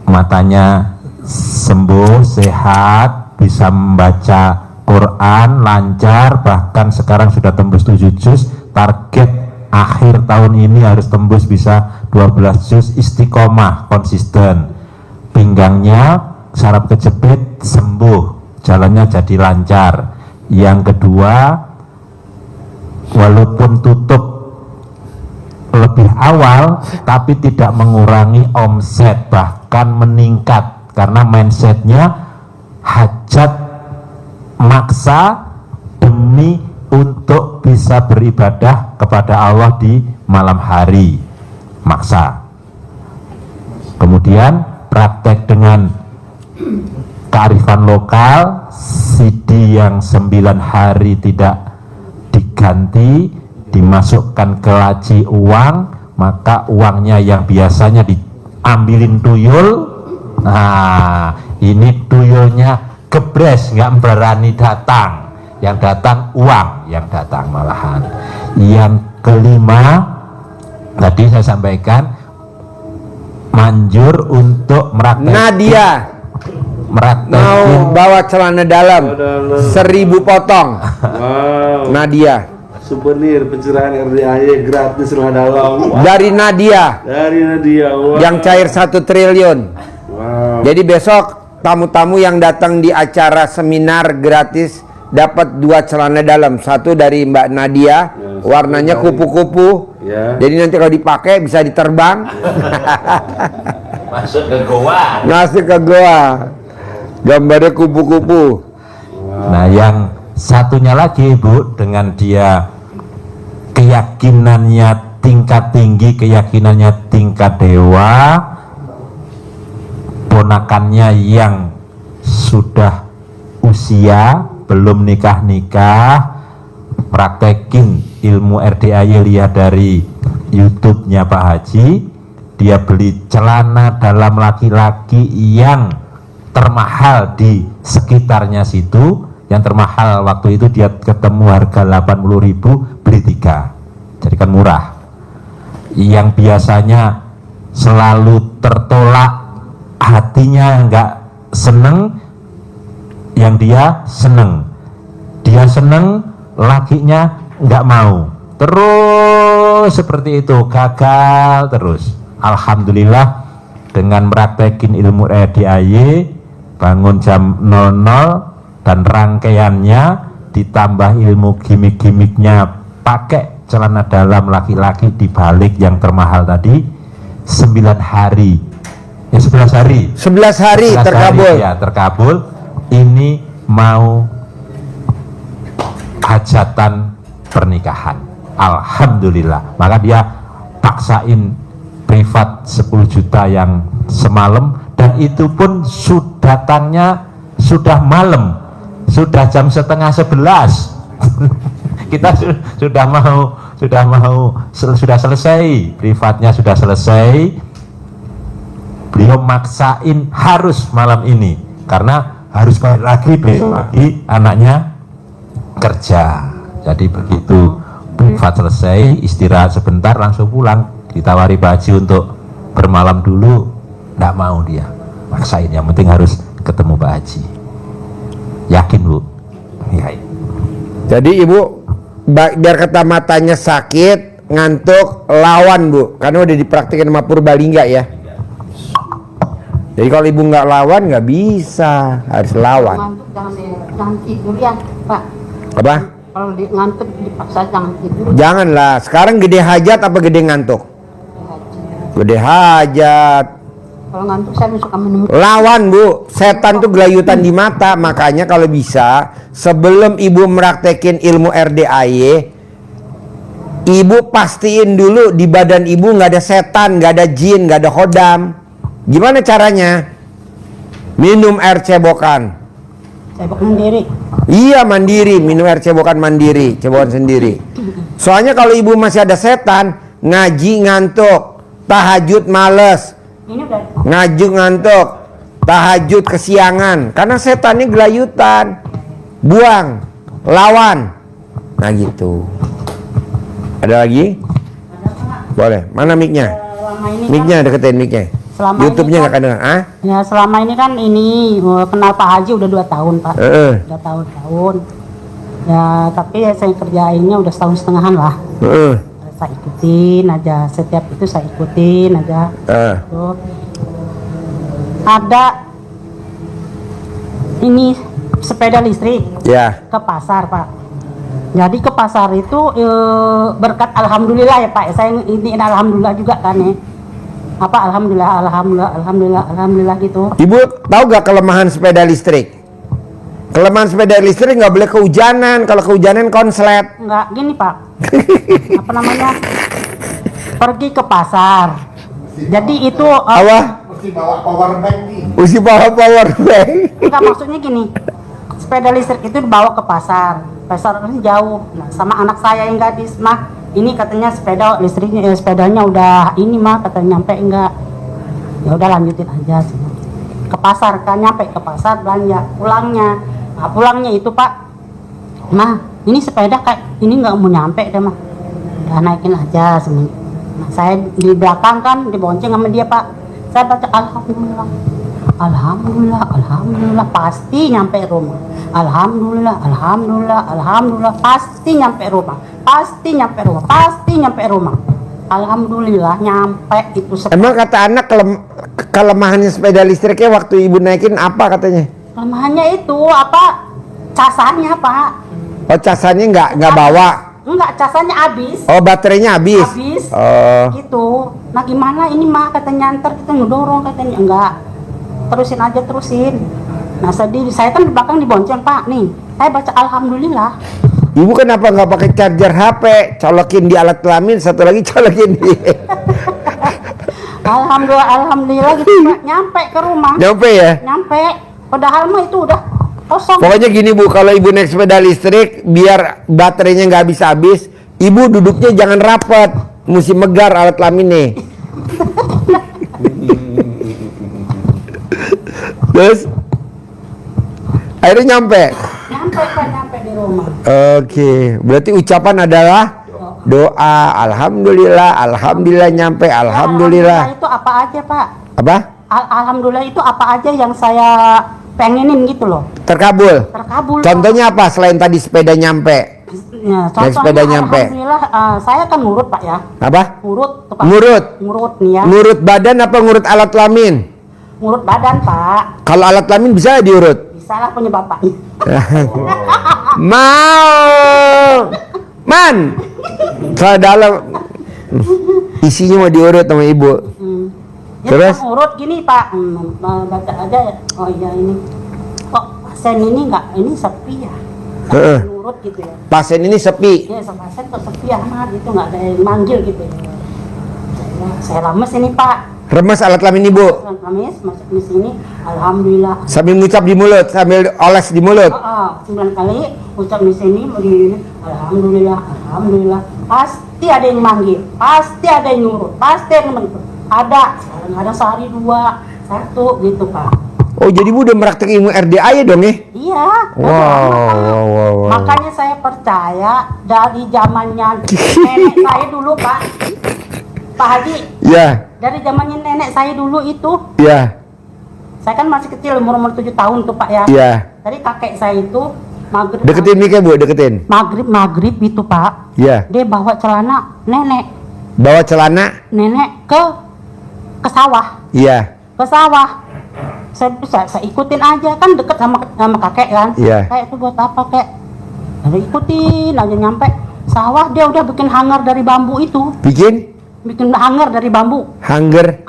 matanya sembuh, sehat, bisa membaca Quran lancar, bahkan sekarang sudah tembus 7 juz. Target akhir tahun ini harus tembus bisa 12 juz, istiqomah, konsisten. Pinggangnya saraf kejepit sembuh, jalannya jadi lancar. Yang kedua, walaupun tutup lebih awal tapi tidak mengurangi omset, bahkan meningkat karena mindsetnya hajat maksa demi untuk bisa beribadah kepada Allah di malam hari, maksa. Kemudian praktek dengan kearifan lokal, CD yang 9 hari tidak diganti, dimasukkan ke laci uang, maka uangnya yang biasanya diambilin tuyul, nah ini tuyulnya gebres, nggak berani datang, yang datang uang, yang datang malahan. Yang kelima, tadi saya sampaikan, manjur untuk Nadia mau bawa celana dalam 1000 potong. Wow. Nadia Souvenir pencerahan RDAY gratis celana dalam. dari Nadia Wow. yang cair 1 triliun. Wow. Jadi besok tamu-tamu yang datang di acara seminar gratis dapat 2 celana dalam, 1 dari Mbak Nadia, warnanya kupu-kupu. Ya. Jadi nanti kalau dipakai bisa diterbang. masuk ke goa. Masuk ke goa. Gambarnya kupu-kupu. Nah, yang satunya lagi Ibu, dengan dia keyakinannya tingkat tinggi, keyakinannya tingkat dewa, ponakannya yang sudah usia belum nikah-nikah, praktekin ilmu RDAY, lihat dari YouTube-nya Pak Haji, dia beli celana dalam laki-laki yang termahal di sekitarnya situ. Yang termahal waktu itu dia ketemu harga 80.000, beli 3, jadi kan murah. Yang biasanya selalu tertolak, hatinya nggak seneng, yang dia seneng, lakinya nggak mau, terus seperti itu, gagal terus. Alhamdulillah dengan praktekin ilmu RDAY, bangun jam 00 dan rangkaiannya ditambah ilmu gimmick-gimmicknya, pakai celana dalam laki-laki dibalik yang termahal tadi, 9 hari, ya 11 hari 11 hari terkabul. Ya, terkabul. Ini mau hajatan pernikahan, alhamdulillah. Maka dia paksain privat 10 juta yang semalam, dan itu pun datangnya sudah malam, sudah jam setengah 11. Kita sudah selesai, privatnya sudah selesai. Beliau maksain harus malam ini karena harus balik lagi besok lagi anaknya kerja. Jadi begitu privat selesai, istirahat sebentar langsung pulang. Ditawari Pak Haji untuk bermalam dulu, nggak mau dia, maksain. Yang penting harus ketemu Pak Haji. Yakin Bu? Ya. Jadi ibu biar kata matanya sakit, ngantuk, lawan Bu, karena udah dipraktikin sama Purbalingga ya. Jadi kalau ibu nggak lawan nggak bisa, harus lawan. Ngantuk jangan tidur ya Pak. Apa? Kalau ngantuk dipaksa jangan tidur. Janganlah. Sekarang gede hajat apa gede ngantuk? Gede hajat. Kalau ngantuk saya suka minum. Lawan Bu, setan tuh gelayutan di mata. Makanya kalau bisa sebelum ibu meraktekin ilmu RDAY, ibu pastiin dulu di badan ibu nggak ada setan, nggak ada jin, nggak ada hodam. Gimana caranya? Minum air cebokan. Cebok mandiri. Iya mandiri, minum air cebokan mandiri, cebokan sendiri. Soalnya kalau ibu masih ada setan, ngaji ngantuk, tahajud males, Ini udah ngaju ngantuk, tahajud kesiangan, karena setannya gelayutan. Buang, lawan. Nah gitu. Ada lagi? Boleh. Mana mic-nya? selama ini Mic-nya deketin mic-nya. Selama YouTube-nya ini nggak kedengar. Ah? ya selama ini kan ini kenal Pak Haji udah 2 tahun Pak. Udah tahun-tahun. Ya tapi ya saya kerjainnya udah 1,5 tahunan lah. Saya ikutin aja, setiap itu saya ikutin aja. Tuh. Ada ini sepeda listrik Ya. ke pasar Pak. Jadi ke pasar itu berkat alhamdulillah ya Pak. Saya ini alhamdulillah juga kan ya. Apa alhamdulillah gitu. Ibu tahu gak kelemahan sepeda listrik? Kelemahan sepeda listrik nggak boleh kehujanan. Kalau kehujanan konslet. Enggak gini Pak. Apa namanya? Pergi ke pasar. Jadi itu Apa? Mesti bawa power bank nih. Usi power bank. enggak maksudnya gini. Sepeda listrik itu dibawa ke pasar. Pasar ini jauh. Nah, sama anak saya yang gadis mah ini katanya sepeda listriknya sepedanya udah ini mah katanya nyampe enggak. Ya udah lanjutin aja sih. Ke pasar kan nyampe ke pasar belanja pulangnya. Nah, pulangnya itu Pak. Nah, ini sepeda kayak ini nggak mau nyampe deh mah. Udah naikin aja sini. Nah, saya di belakang kan dibonceng sama dia Pak. Saya baca alhamdulillah. Alhamdulillah pasti nyampe rumah. Alhamdulillah pasti nyampe rumah. Pasti nyampe rumah. Alhamdulillah nyampe itu. Emang kata anak kelemahannya sepeda listriknya waktu ibu naikin apa katanya? Kelemahannya itu apa? Casannya Pak. Oh casannya nggak bawa. Enggak, casannya habis. Oh baterainya habis. Oh. Gitu. Nah gimana ini mah katanya ntar kita ngedorong katanya enggak. Terusin. Nah saya kan di belakang dibonceng Pak nih. Saya baca alhamdulillah. Ibu kenapa nggak pakai charger HP? Colokin di alat kelamin, satu lagi colokin di. Alhamdulillah gitu Pak. Nyampe ke rumah. Nyampe ya? Nyampe. Padahal mah itu udah kosong. Pokoknya gini Bu, kalau ibu naik sepeda listrik, biar baterainya nggak habis-habis, ibu duduknya jangan rapat, mesti megar alat kelaminnya. Terus akhirnya nyampe. Nyampe di rumah. Oke, berarti ucapan adalah doa. Alhamdulillah nyampe. Alhamdulillah. Itu apa aja Pak? Apa? Alhamdulillah itu apa aja yang saya pengenin gitu loh. Terkabul. Contohnya apa selain tadi sepeda nyampe? Ya, Naik sepeda nyampe. Alhamdulillah saya kan ngurut Pak ya. Apa? Ngurut tuh, Pak. Ngurut nih ya. Ngurut badan apa ngurut alat kelamin? Ngurut badan Pak. Kalau alat kelamin bisa diurut? Bisa lah punya bapak. Mau. Man. Kalau dalam isinya mau diurut sama ibu. Ya, Terus? ngurut gini Pak. Baca aja ya. Oh iya ini. Kok pasien ini enggak ini sepi ya? Ngurut gitu ya. Pasien ini sepi. Ya, pasien kok sepi amat gitu enggak ada yang manggil gitu. Saya lemes ini Pak. Remes alat kelamin ibu. Lemes masuk di sini. Alhamdulillah. Sambil ngucap di mulut, sambil oles di mulut. 9 kali ucap di sini begini. Alhamdulillah. Pasti ada yang manggil, pasti ada yang nyuruh, pasti ada yang menurut. Ada, kadang-kadang sehari 2, 1 gitu Pak. Oh jadi ibu udah meraktek ilmu RDA ya dong ya? Iya. Wow. Makanya saya percaya dari zamannya nenek saya dulu Pak Haji. Ya. Dari zamannya nenek saya dulu itu. Ya. Saya kan masih kecil umur 7 tahun tuh Pak ya. Iya. Dari kakek saya itu maghrib. Deketin mic-nya Bu, deketin. Maghrib itu Pak. Iya. Dia bawa celana nenek. Bawa celana? Nenek ke sawah. Iya. Ke sawah. Saya ikutin aja kan deket sama kakek kan. Iya. Kayak itu buat apa kek? Lalu ikutin aja nyampe sawah, dia udah bikin hanger dari bambu itu. Bikin hanger dari bambu. Hanger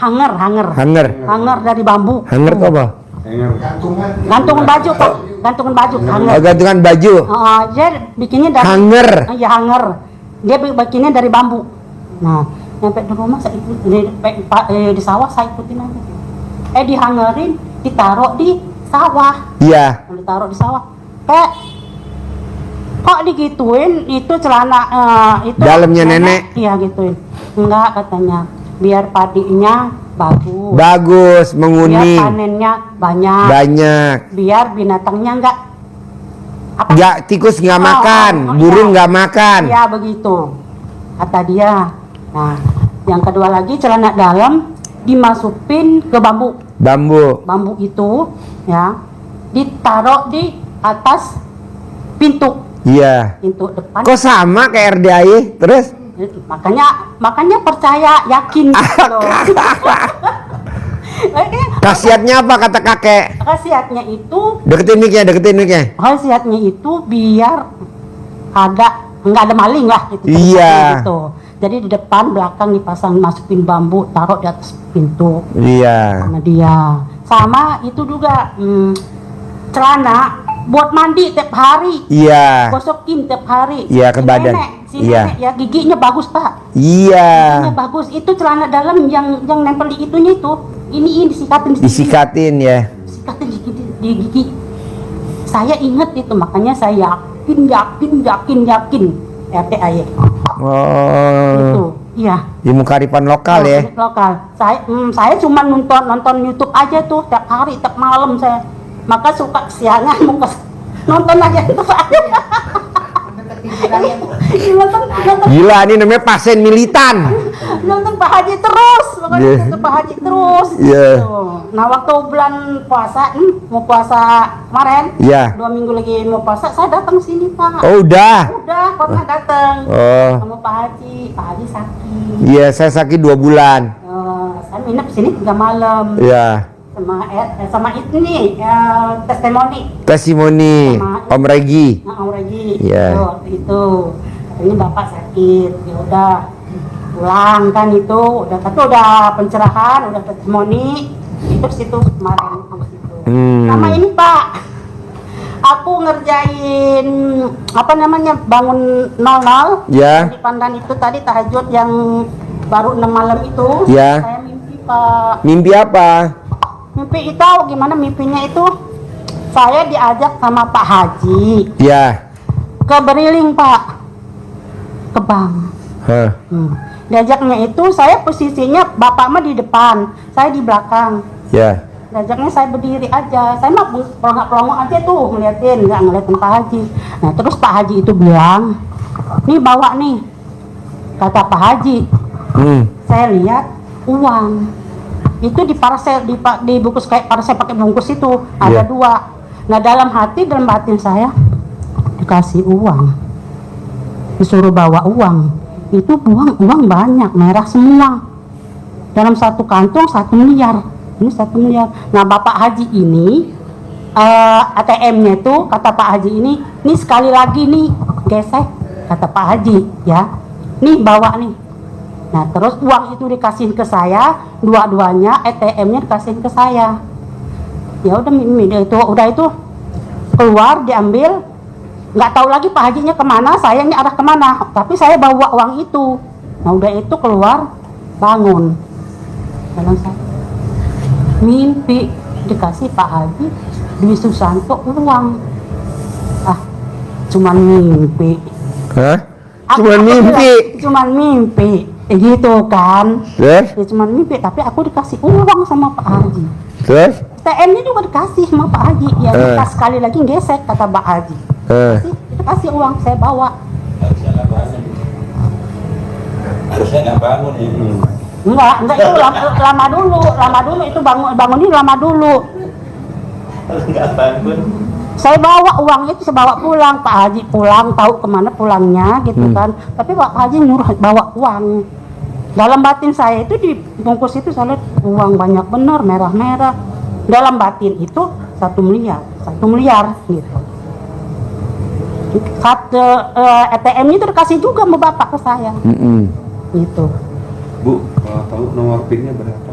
Dari bambu. Hanger itu apa? Gantungan baju Pak, gantungan baju. Hanger. Oh, gantungan baju. Dia bikinnya dari Hanger. Iya, hanger. Dia bikinnya dari bambu. Nah, nyampe di rumah saya ikutin, di sawah saya ikutin aja. Dihangerin, ditaruh di sawah. Iya. Ditaruh di sawah. Kok digituin, itu celana itu Dalamnya nenek. Iya gituin. Enggak, katanya biar padinya bagus. Bagus, menguning. Biar panennya banyak. Biar binatangnya enggak tikus nggak makan, burung nggak makan. Iya begitu, kata dia. Nah, yang kedua lagi celana dalam dimasukin ke bambu itu ya, ditaruh di atas pintu. Iya. Pintu depan. Kok sama kayak RDAI? Terus? Makanya percaya, yakin gitu loh. Khasiatnya apa kata kakek? Khasiatnya itu deketin mic-nya. Khasiatnya itu biar nggak ada maling lah gitu. Iya. Gitu. Jadi di depan belakang dipasang, masukin bambu, taruh di atas pintu. Iya. Sama dia. Sama itu juga celana buat mandi tiap hari. Iya. Gosokin tiap hari. Iya, ke badan. Nenek ya, giginya bagus Pak. Iya. Giginya bagus. Itu celana dalam yang nempel di itunya itu. Ini disikatin ya. Disikatin di gigi. Saya ingat itu, makanya saya yakin RDAY. Oh. Itu. Iya. Ilmu kearifan lokal ya. Lokal. Saya cuma nonton YouTube aja tuh tiap hari, tiap malam saya. Maka suka siangan nonton aja itu Pak. nonton. Gila, ini namanya pasien militan. Nonton Pak Haji terus, nonton Pak Haji terus. Yeah. Gitu. Nah, waktu bulan puasa, mau puasa kemarin, 2 minggu lagi mau puasa, saya datang sini Pak. Oh, udah pernah datang. Sama Pak Haji sakit. Iya, saya sakit 2 bulan. Saya nginep sini 3 malam. Iya. Sama itu nih testimoni Om Regi. Om Regi. Iya. Itu katanya bapak sakit, ya udah pulang kan itu, udah pencerahan, udah testimoni itu situ kemarin situ. Sama ini Pak, aku ngerjain bangun 00 di Pandan itu tadi tahajud yang baru 6 malam itu. Saya mimpi Pak. Mimpi apa? Mimpi itu gimana mimpinya itu? Saya diajak sama Pak Haji. Iya. Ke Beriling Pak. Ke bank. Diajaknya itu saya posisinya bapak mah di depan, saya di belakang. Iya. Diajaknya saya berdiri aja. Saya mah pelongok aja tuh ngeliatin Pak Haji. Nah, terus Pak Haji itu bilang, "Nih bawa nih." Kata Pak Haji. Saya lihat uang. Itu di parcel, dibungkus kayak parcel pakai bungkus itu ada 2. Nah, dalam batin saya dikasih uang, disuruh bawa uang. Itu uang banyak, merah semua, dalam satu kantong 1 miliar. Ini 1 miliar. Nah, Bapak Haji ini ATM-nya itu kata Pak Haji ini sekali lagi nih gesek, kata Pak Haji ya, nih bawa nih. Nah, terus uang itu dikasihin ke saya, dua-duanya ATM-nya dikasihin ke saya. Ya udah itu keluar diambil, nggak tahu lagi Pak Hajinya kemana, sayangnya arah kemana, tapi saya bawa uang itu. Nah, udah itu keluar, bangun, dalam saya mimpi dikasih Pak Haji Dwi Susanto uang. Cuman mimpi. Cuman mimpi. Gitu kan. Ya cuman mimpi, tapi aku dikasih uang sama Pak Haji. Terus? TM-nya juga dikasih sama Pak Haji. Ya kita sekali lagi gesek, kata Pak Haji. Kasih uang, saya bawa. Harusnya nggak bangun ini. Enggak itu lama dulu itu bangun ini lama dulu. Nggak bangun. Saya bawa uang itu, saya bawa pulang. Pak Haji pulang, tahu kemana pulangnya gitu kan. Tapi Pak Haji nyuruh bawa uang. Dalam batin saya itu di bungkus itu saya lihat uang banyak benar, merah-merah. Dalam batin itu 1 miliar gitu. ATM-nya itu dikasih juga sama bapak ke saya. Gitu. Bu, kalau tahu nomor PIN-nya berapa?